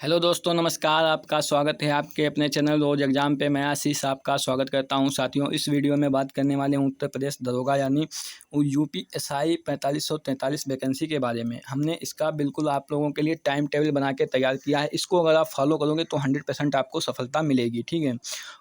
Hello दोस्तों, नमस्कार। आपका स्वागत है आपके अपने चैनल रोज एग्जाम पे। मैं आशीष आपका स्वागत करता हूं। साथियों, इस वीडियो में बात करने वाले हैं उत्तर प्रदेश दरोगा यानी यूपीएसआई 4543 वैकेंसी के बारे में। हमने इसका बिल्कुल आप लोगों के लिए टाइम टेबल बना के तैयार किया है। इसको अगर आप फॉलो करोगे तो 100% आपको सफलता मिलेगी। ठीक है,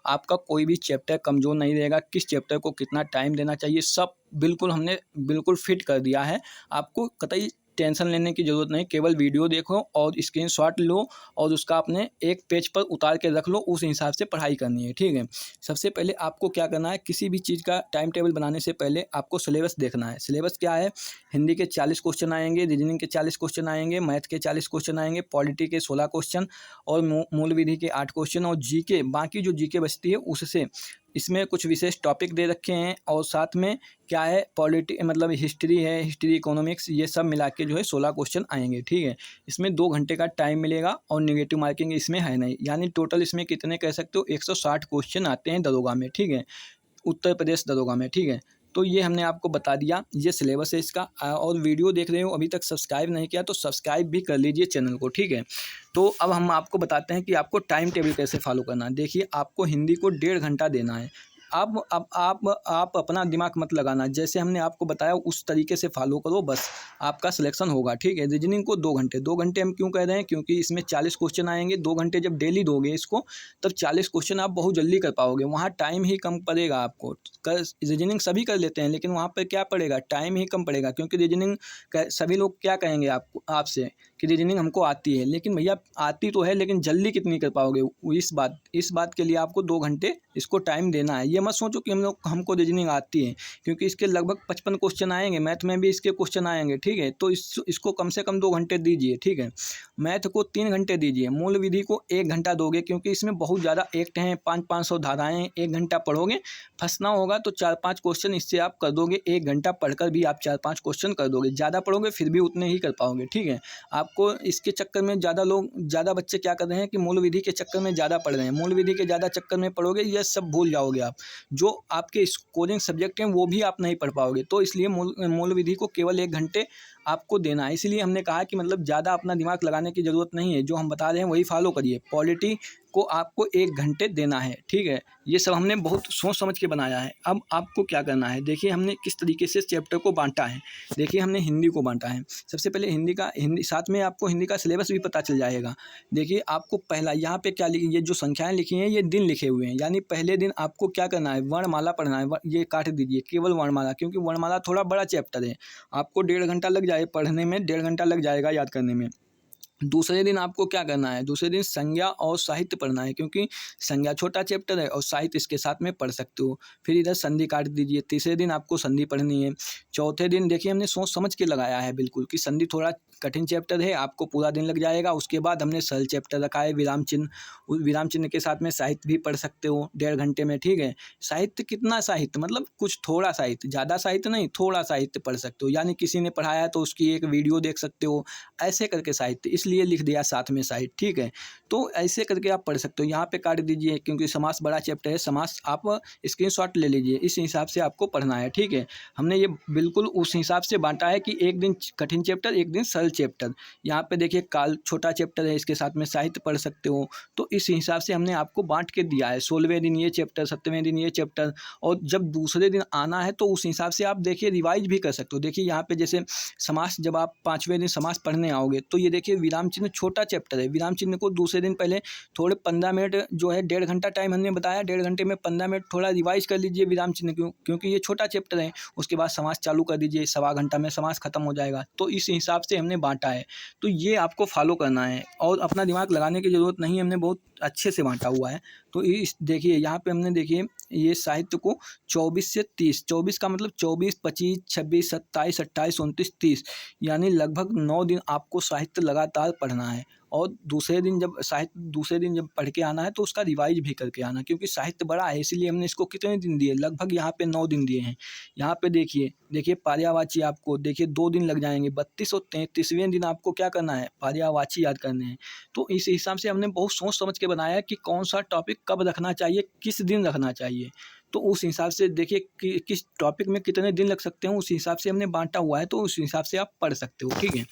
आपका कोई भी चैप्टर कमज़ोर नहीं रहेगा। किस चैप्टर को कितना टाइम देना चाहिए सब बिल्कुल हमने बिल्कुल फिट कर दिया है। आपको कतई टेंशन लेने की ज़रूरत नहीं। केवल वीडियो देखो और स्क्रीनशॉट लो और उसका अपने एक पेज पर उतार के रख लो। उस हिसाब से पढ़ाई करनी है। ठीक है, सबसे पहले आपको क्या करना है, किसी भी चीज़ का टाइम टेबल बनाने से पहले आपको सिलेबस देखना है। सिलेबस क्या है? हिंदी के 40 क्वेश्चन आएंगे, रीजनिंग के 40 क्वेश्चन आएंगे, मैथ के 40 क्वेश्चन आएंगे, पॉलिटी के 16 क्वेश्चन और मूल विधि के 8 क्वेश्चन और जीके, बाकी जो जीके बचती है उससे इसमें कुछ विशेष टॉपिक दे रखे हैं और साथ में क्या है, पॉलिटी मतलब हिस्ट्री है, हिस्ट्री इकोनॉमिक्स, ये सब मिला के जो है 16 क्वेश्चन आएंगे। ठीक है, इसमें 2 घंटे का टाइम मिलेगा और नेगेटिव मार्किंग इसमें है नहीं। यानी टोटल इसमें कितने कह सकते हो, 160 क्वेश्चन आते हैं दरोगा में। ठीक है, उत्तर प्रदेश दरोगा में। ठीक है, तो ये हमने आपको बता दिया, ये सिलेबस है इसका। और वीडियो देख रहे हो अभी तक सब्सक्राइब नहीं किया तो सब्सक्राइब भी कर लीजिए चैनल को। ठीक है, तो अब हम आपको बताते हैं कि आपको टाइम टेबल कैसे फॉलो करना है। देखिए, आपको हिंदी को 1.5 घंटा देना है। अब आप अपना दिमाग मत लगाना, जैसे हमने आपको बताया उस तरीके से फॉलो करो, बस आपका सिलेक्शन होगा। ठीक है, रीजनिंग को 2 घंटे, 2 घंटे हम क्यों कह रहे हैं, क्योंकि इसमें 40 क्वेश्चन आएंगे। 2 घंटे जब डेली दोगे इसको, तब 40 क्वेश्चन आप बहुत जल्दी कर पाओगे। वहाँ टाइम ही कम पड़ेगा आपको। रीजनिंग सभी कर लेते हैं लेकिन वहाँ पर क्या पड़ेगा, टाइम ही कम पड़ेगा। क्योंकि रीजनिंग सभी लोग क्या कहेंगे आपसे कि रीजनिंग हमको आती है, लेकिन भैया आती तो है लेकिन जल्दी कितनी कर पाओगे। इस बात के लिए आपको 2 घंटे इसको टाइम देना है। ये मत सोचो कि हमको रीजनिंग आती है, क्योंकि इसके लगभग 55 क्वेश्चन आएंगे। मैथ में भी इसके क्वेश्चन आएंगे। ठीक है, तो इसको कम से कम 2 घंटे दीजिए। ठीक है, मैथ को 3 घंटे दीजिए, मूल विधि को 1 घंटा दोगे, क्योंकि इसमें बहुत ज़्यादा एक्ट हैं, 500 धाराएँ। 1 घंटा पढ़ोगे, फंसना होगा तो 4-5 क्वेश्चन इससे आप कर दोगे। 1 घंटा पढ़कर भी आप 4-5 क्वेश्चन कर दोगे। ज़्यादा पढ़ोगे फिर भी उतने ही कर पाओगे। ठीक है, आपको इसके चक्कर में ज़्यादा बच्चे क्या कर रहे हैं कि मूल विधि के चक्कर में ज़्यादा पढ़ रहे हैं। मूल विधि के ज़्यादा चक्कर में पढ़ोगे ये सब भूल जाओगे आप। जो आपके स्कोरिंग सब्जेक्ट हैं वो भी आप नहीं पढ़ पाओगे। तो इसलिए मूल विधि को केवल 1 घंटे आपको देना है। इसलिए हमने कहा कि मतलब ज़्यादा अपना दिमाग लगाने की ज़रूरत नहीं है। जो हम बता रहे हैं वही फॉलो करिए। पॉलिटी को आपको 1 घंटे देना है। ठीक है, ये सब हमने बहुत सोच समझ के बनाया है। अब आपको क्या करना है, देखिए हमने किस तरीके से चैप्टर को बांटा है। देखिए, हमने हिंदी को बांटा है। सबसे पहले हिंदी साथ में आपको हिंदी का सिलेबस भी पता चल जाएगा। देखिए, आपको पहला यहाँ पे क्या लिखी, ये जो संख्याएं लिखी हैं ये दिन लिखे हुए हैं। यानी पहले दिन आपको क्या करना है, वर्णमाला पढ़ना है। ये काट दीजिए केवल वर्णमाला, क्योंकि वर्णमाला थोड़ा बड़ा चैप्टर है। आपको 1.5 घंटा लग जाए पढ़ने में, 1.5 घंटा लग जाएगा याद करने में। दूसरे दिन आपको क्या करना है, दूसरे दिन संज्ञा और साहित्य पढ़ना है, क्योंकि संज्ञा छोटा चैप्टर है और साहित्य इसके साथ में पढ़ सकते हो। फिर इधर संधि काट दीजिए। तीसरे दिन आपको संधि पढ़नी है। चौथे दिन देखिए हमने सोच समझ के लगाया है बिल्कुल कि संधि थोड़ा कठिन चैप्टर है, आपको पूरा दिन लग जाएगा। उसके बाद हमने सरल चैप्टर रखा है, विराम चिन्ह। उस विराम चिन्ह के साथ में साहित्य भी पढ़ सकते हो 1.5 घंटे में। ठीक है, साहित्य कितना साहित्य, मतलब कुछ थोड़ा साहित्य, ज़्यादा साहित्य नहीं, थोड़ा साहित्य पढ़ सकते हो। यानी किसी ने पढ़ाया है तो उसकी एक वीडियो देख सकते हो, ऐसे करके साहित्य, इसलिए लिख दिया साथ में साहित्य। ठीक है, तो ऐसे करके आप पढ़ सकते हो। यहाँ पे काट दीजिए क्योंकि समास बड़ा चैप्टर है। समास आप स्क्रीनशॉट ले लीजिए, इस हिसाब से आपको पढ़ना है। ठीक है, हमने ये बिल्कुल उस हिसाब से बांटा है कि एक दिन कठिन चैप्टर, एक दिन सरल चैप्टर। यहाँ पे देखिए काल छोटा चैप्टर है, इसके साथ में साहित्य पढ़ सकते हो। तो इस हिसाब से हमने आपको बांट के दिया है। 16वें दिन ये चैप्टर, 17वें दिन ये चैप्टर। और जब दूसरे दिन आना है तो उस हिसाब से आप देखिए रिवाइज भी कर सकते हो। देखिए यहाँ पे जैसे समास, जब आप 5वें दिन समास पढ़ने आओगे तो ये देखिए विराम चिन्ह छोटा चैप्टर है। विराम चिन्ह को दूसरे दिन पहले थोड़े 15 मिनट जो है, 1.5 घंटा टाइम हमने बताया, 1.5 घंटे में 15 मिनट थोड़ा रिवाइज कर लीजिए विराम चिन्ह, क्योंकि ये छोटा चैप्टर है। उसके बाद समास चालू कर दीजिए, 1.25 घंटा में समास खत्म हो जाएगा। तो इस हिसाब से हमने बांटा है। तो ये आपको फॉलो करना है और अपना दिमाग लगाने की ज़रूरत नहीं है। हमने बहुत अच्छे से बांटा हुआ है। तो इस देखिए यहाँ पे हमने देखिए ये साहित्य को 24 से 30, 24 का मतलब 24, 25, 26, 27, 28, 29, 30, यानी लगभग 9 दिन आपको साहित्य लगातार पढ़ना है। और दूसरे दिन जब पढ़ के आना है तो उसका रिवाइज भी करके आना, क्योंकि साहित्य बड़ा है। इसीलिए हमने इसको कितने दिन दिए, लगभग यहाँ पे 9 दिन दिए हैं। यहाँ पे देखिए पर्यायवाची आपको देखिए 2 दिन लग जाएंगे। 32 और 33वें दिन आपको क्या करना है, पर्यायवाची याद करने हैं। तो इस हिसाब से हमने बहुत सोच समझ के बनाया है कि कौन सा टॉपिक कब रखना चाहिए, किस दिन रखना चाहिए। तो उस हिसाब से देखिए कि किस टॉपिक में कितने दिन लग सकते हैं, उस हिसाब से हमने बांटा हुआ है। तो उस हिसाब से आप पढ़ सकते हो। ठीक है,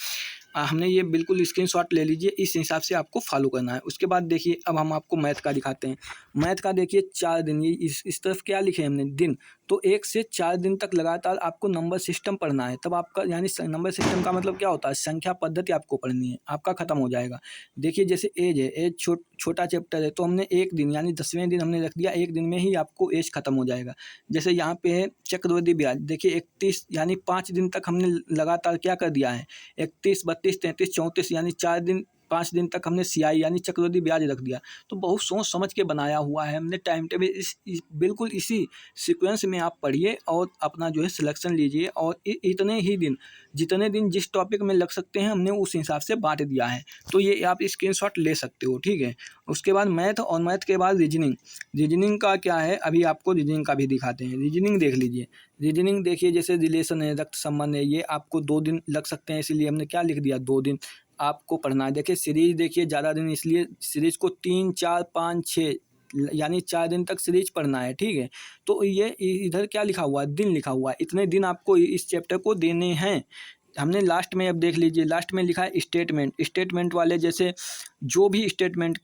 हमने ये बिल्कुल स्क्रीनशॉट ले लीजिए, इस हिसाब से आपको फॉलो करना है। उसके बाद देखिए अब हम आपको मैथ का दिखाते हैं। मैथ का देखिए 4 दिन, ये इस तरफ क्या लिखे हैं हमने दिन, तो 1 से 4 दिन तक लगातार आपको नंबर सिस्टम पढ़ना है। तब आपका यानी नंबर सिस्टम का मतलब क्या होता है, संख्या पद्धति आपको पढ़नी है, आपका खत्म हो जाएगा। देखिए जैसे एज है, एज छोटा चैप्टर है, तो हमने 1 दिन यानी 10वें दिन हमने रख दिया, 1 दिन में ही आपको एज खत्म हो जाएगा। जैसे यहाँ पे है चक्रवृद्धि ब्याज, देखिए 31 यानी 5 दिन तक हमने लगातार क्या कर दिया है, 31, 32, 33, 34 यानी 4 दिन 5 दिन तक हमने सीआई यानी चक्रवृद्धि ब्याज रख दिया। तो बहुत सोच समझ के बनाया हुआ है हमने टाइम टेबल, बिल्कुल इसी सीक्वेंस में आप पढ़िए और अपना जो है सिलेक्शन लीजिए, और इतने ही दिन, जितने दिन जिस टॉपिक में लग सकते हैं हमने उस हिसाब से बांट दिया है। तो ये आप स्क्रीनशॉट ले सकते हो, ठीक है। उसके बाद मैथ, और मैथ के बाद रीजनिंग। रीजनिंग का क्या है, अभी आपको रीजनिंग का भी दिखाते हैं। रीजनिंग देख लीजिए। रीजनिंग देखिए जैसे रिलेशन है, रक्त संबंध है, ये आपको 2 दिन लग सकते हैं, इसीलिए हमने क्या लिख दिया, 2 दिन आपको पढ़ना है। देखिए सीरीज, देखिए ज़्यादा दिन, इसलिए सीरीज को 3, 4, 5, 6 यानी 4 दिन तक सीरीज पढ़ना है, ठीक है। तो ये इधर क्या लिखा हुआ है, दिन लिखा हुआ है, इतने दिन आपको इस चैप्टर को देने हैं। हमने लास्ट में अब देख लीजिए, लास्ट में लिखा है स्टेटमेंट। स्टेटमेंट वाले जैसे जो भी स्टेटमेंट,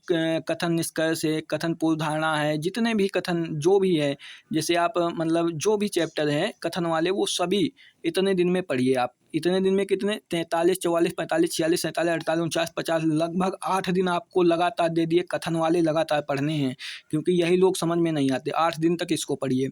कथन निष्कर्ष है, कथन पूर्व धारणा है, जितने भी कथन जो भी है, जैसे आप मतलब जो भी चैप्टर है कथन वाले, वो सभी इतने दिन में पढ़िए आप। इतने दिन में कितने, 43, 44, 45, 46, 47, 48, 49, 50, लगभग 8 दिन आपको लगातार दे दिए, कथन वाले लगातार पढ़ने हैं, क्योंकि यही लोग समझ में नहीं आते। 8 दिन तक इसको पढ़िए।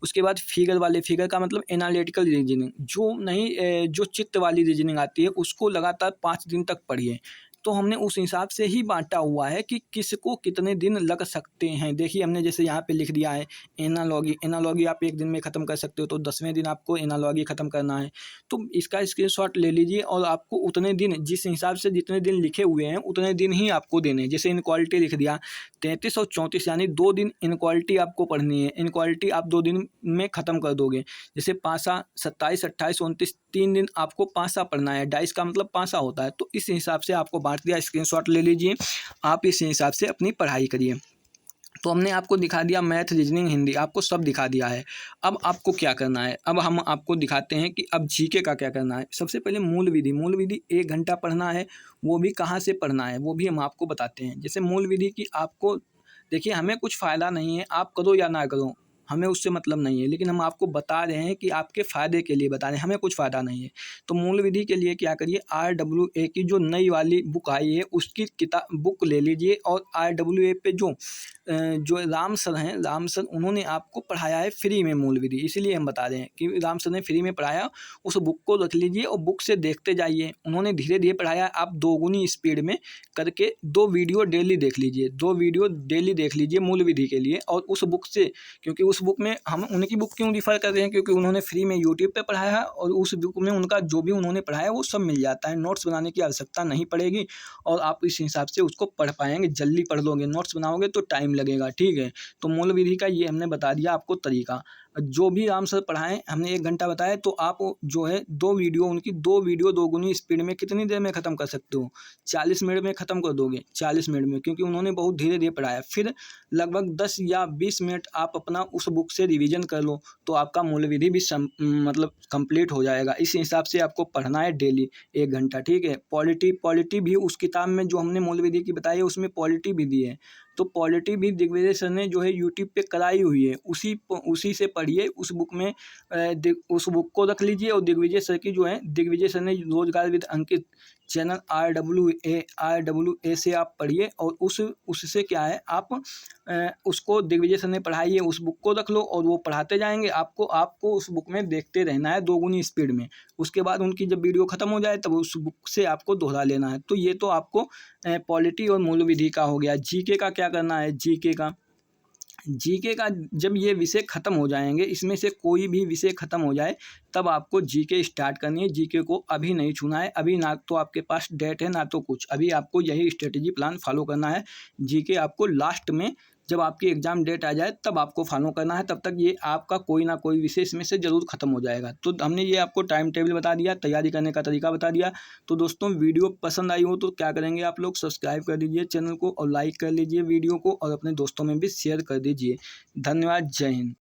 उसके बाद फिगर वाले, फिगर का मतलब एनालिटिकल रीजनिंग, जो नहीं जो चित्त वाली रीजनिंग आती है उसको लगातार 5 दिन तक पढ़िए। तो हमने उस हिसाब से ही बांटा हुआ है कि किसको कितने दिन लग सकते हैं। देखिए हमने जैसे यहाँ पे लिख दिया है एनालॉगी। एनालॉगी आप 1 दिन में ख़त्म कर सकते हो, तो 10वें दिन आपको एनालॉगी ख़त्म करना है। तो इसका स्क्रीनशॉट ले लीजिए, और आपको उतने दिन, जिस हिसाब से जितने दिन लिखे हुए हैं उतने दिन ही आपको देने हैं। जैसे इनक्वालिटी लिख दिया 33 और 34 यानी 2 दिन इनक्वालिटी आपको पढ़नी है। इनक्वालिटी आप 2 दिन में ख़त्म कर दोगे। जैसे पासा 27, 28, 29, 3 दिन आपको पासा पढ़ना है। डाइस का मतलब पासा होता है। तो इस हिसाब से आपको बांट दिया, स्क्रीनशॉट ले लीजिए, आप इस हिसाब से अपनी पढ़ाई करिए। तो हमने आपको दिखा दिया मैथ, रीजनिंग, हिंदी, आपको सब दिखा दिया है। अब आपको क्या करना है, अब हम आपको दिखाते हैं कि अब जीके का क्या करना है। सबसे पहले मूल विधि। मूल विधि 1 घंटा पढ़ना है, वो भी कहाँ से पढ़ना है वो भी हम आपको बताते हैं। जैसे मूल विधि की आपको, देखिए हमें कुछ फ़ायदा नहीं है, आप करो या ना करो, हमें उससे मतलब नहीं है, लेकिन हम आपको बता रहे हैं कि आपके फ़ायदे के लिए बता रहे हैं, हमें कुछ फ़ायदा नहीं है। तो मूल विधि के लिए क्या करिए, RWA की जो नई वाली बुक आई है उसकी किताब बुक ले लीजिए, और RWA पे जो राम सर हैं, राम सर उन्होंने आपको पढ़ाया है फ्री में मूल विधि, इसीलिए हम बता रहे हैं कि राम सर ने फ्री में पढ़ाया। उस बुक को रख लीजिए और बुक से देखते जाइए। उन्होंने धीरे धीरे पढ़ाया, आप 2 गुनी स्पीड में करके 2 वीडियो डेली देख लीजिए। 2 वीडियो डेली देख लीजिए मूल विधि के लिए, और उस बुक से, क्योंकि उस बुक में हम उनकी बुक क्यों रिफ़र कर रहे हैं, क्योंकि उन्होंने फ्री में यूट्यूब पे पढ़ाया है, और उस बुक में उनका जो भी उन्होंने पढ़ाया वो सब मिल जाता है। नोट्स बनाने की आवश्यकता नहीं पड़ेगी, और आप इस हिसाब से उसको पढ़ पाएंगे, जल्दी पढ़ लोगे। नोट्स बनाओगे तो टाइम लगेगा, ठीक है। तो मूल विधि का ये हमने बता दिया आपको तरीका। जो भी राम सर पढ़ाएं, हमने 1 घंटा बताया, तो आप जो है 2 वीडियो, उनकी 2 वीडियो 2 गुनी स्पीड में कितनी देर में ख़त्म कर सकते हो, 40 मिनट में ख़त्म कर दोगे, 40 मिनट में, क्योंकि उन्होंने बहुत धीरे धीरे पढ़ाया। फिर लगभग 10 या 20 मिनट आप अपना उस बुक से रिवीजन कर लो, तो आपका मूल विधि भी मतलब कंप्लीट हो जाएगा। इस हिसाब से आपको पढ़ना है डेली 1 घंटा, ठीक है। पॉलिटी भी उस किताब में जो हमने मूल विधि की बताई है उसमें पॉलिटी भी दी है। तो पॉलिटी भी दिग्विजय सर ने जो है यूट्यूब पे कराई हुई है, उसी से पढ़िए। उस बुक में उस बुक को रख लीजिए, और दिग्विजय सर की जो है, दिग्विजय सर ने रोजगार विद अंकित चैनल RWA से आप पढ़िए, और उससे क्या है, आप उसको दिग्विजय सर ने पढ़ाई है, उस बुक को रख लो, और वो पढ़ाते जाएंगे आपको उस बुक में देखते रहना है 2 गुनी स्पीड में। उसके बाद उनकी जब वीडियो खत्म हो जाए तब उस बुक से आपको दोहरा लेना है। तो ये तो आपको पॉलिटी और मूल विधि का हो गया। जीके का क्या करना है, जीके का जब ये विषय खत्म हो जाएंगे, इसमें से कोई भी विषय खत्म हो जाए, तब आपको जीके स्टार्ट करनी है। जीके को अभी नहीं छूना है, अभी ना तो आपके पास डेट है ना तो कुछ, अभी आपको यही स्ट्रेटेजी प्लान फॉलो करना है। जीके आपको लास्ट में, जब आपकी एग्ज़ाम डेट आ जाए तब आपको फॉलो करना है, तब तक ये आपका कोई ना कोई विषय इसमें से ज़रूर ख़त्म हो जाएगा। तो हमने ये आपको टाइम टेबल बता दिया, तैयारी करने का तरीका बता दिया। तो दोस्तों वीडियो पसंद आई हो तो क्या करेंगे, आप लोग सब्सक्राइब कर दीजिए चैनल को, और लाइक कर लीजिए वीडियो को, और अपने दोस्तों में भी शेयर कर दीजिए। धन्यवाद, जय हिंद।